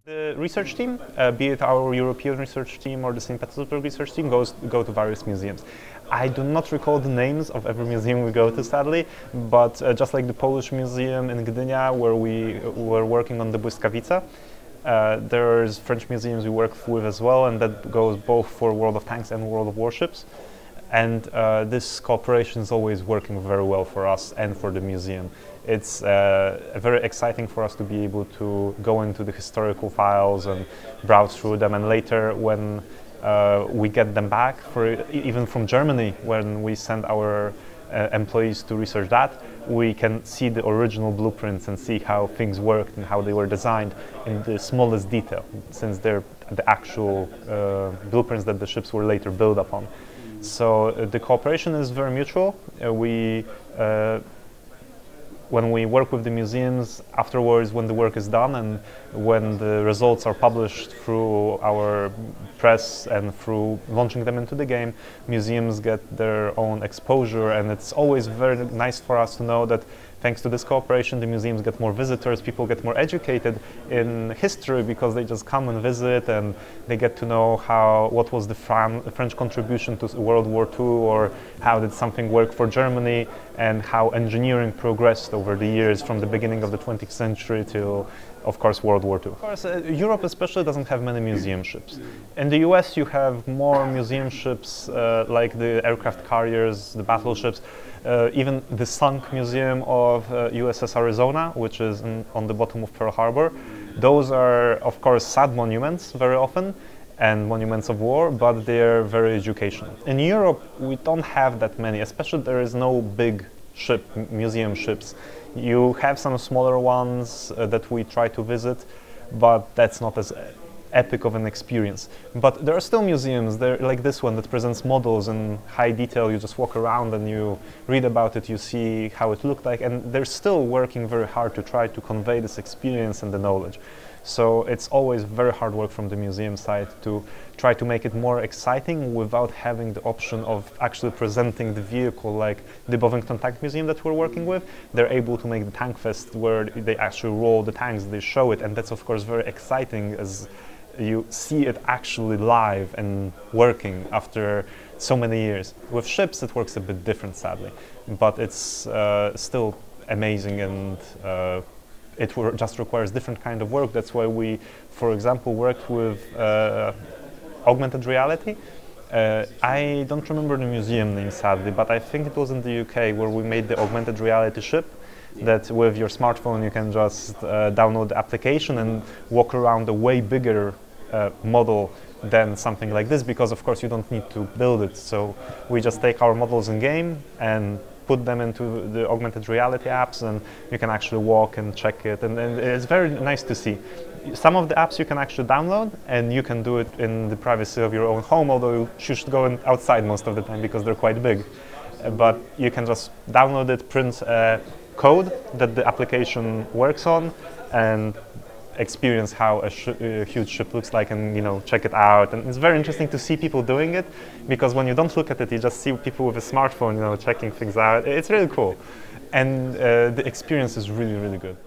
The research team, be it our European research team or the St. Petersburg research team, go to various museums. I do not recall the names of every museum we go to, sadly, but just like the Polish museum in Gdynia, where we were working on the Błyskawica, there's French museums we work with as well, and that goes both for World of Tanks and World of Warships. And this cooperation is always working very well for us and for the museum. It's very exciting for us to be able to go into the historical files and browse through them, and later when we get them back, even from Germany, when we send our employees to research that, we can see the original blueprints and see how things worked and how they were designed in the smallest detail, since they're the actual blueprints that the ships were later built upon. So the cooperation is very mutual. When we work with the museums, afterwards, when the work is done and when the results are published through our press and through launching them into the game, museums get their own exposure, and it's always very nice for us to know that thanks to this cooperation, the museums get more visitors, people get more educated in history because they just come and visit and they get to know what was the French contribution to World War II, or how did something work for Germany, and how engineering progressed over the years from the beginning of the 20th century till, of course, World War II. Of course, Europe especially doesn't have many museum ships. In the US you have more museum ships like the aircraft carriers, the battleships, even the sunk museum of USS Arizona, which is on the bottom of Pearl Harbor. Those are, of course, sad monuments very often, and monuments of war, but they're very educational. In Europe, we don't have that many, especially there is no big museum ships. You have some smaller ones that we try to visit, but that's not as epic of an experience. But there are still museums there, like this one, that presents models in high detail. You just walk around and you read about it, you see how it looked like, and they're still working very hard to try to convey this experience and the knowledge. So it's always very hard work from the museum side to try to make it more exciting without having the option of actually presenting the vehicle, like the Bovington Tank Museum that we're working with. They're able to make the Tank Fest where they actually roll the tanks, they show it, and that's of course very exciting as you see it actually live and working after so many years. With ships it works a bit different, sadly, but it's still amazing, and it just requires different kind of work. That's why we, for example, worked with augmented reality. I don't remember the museum name, sadly, but I think it was in the UK where we made the augmented reality ship, that with your smartphone you can just download the application and walk around a way bigger model than something like this, because of course you don't need to build it. So we just take our models in game and put them into the augmented reality apps, and you can actually walk and check it, and it's very nice to see. Some of the apps you can actually download, and you can do it in the privacy of your own home, although you should go outside most of the time because they're quite big. But you can just download it, print a code that the application works on, and experience how a huge ship looks like, and check it out. And it's very interesting to see people doing it, because when you don't look at it, you just see people with a smartphone checking things out. It's really cool, and the experience is really, really good.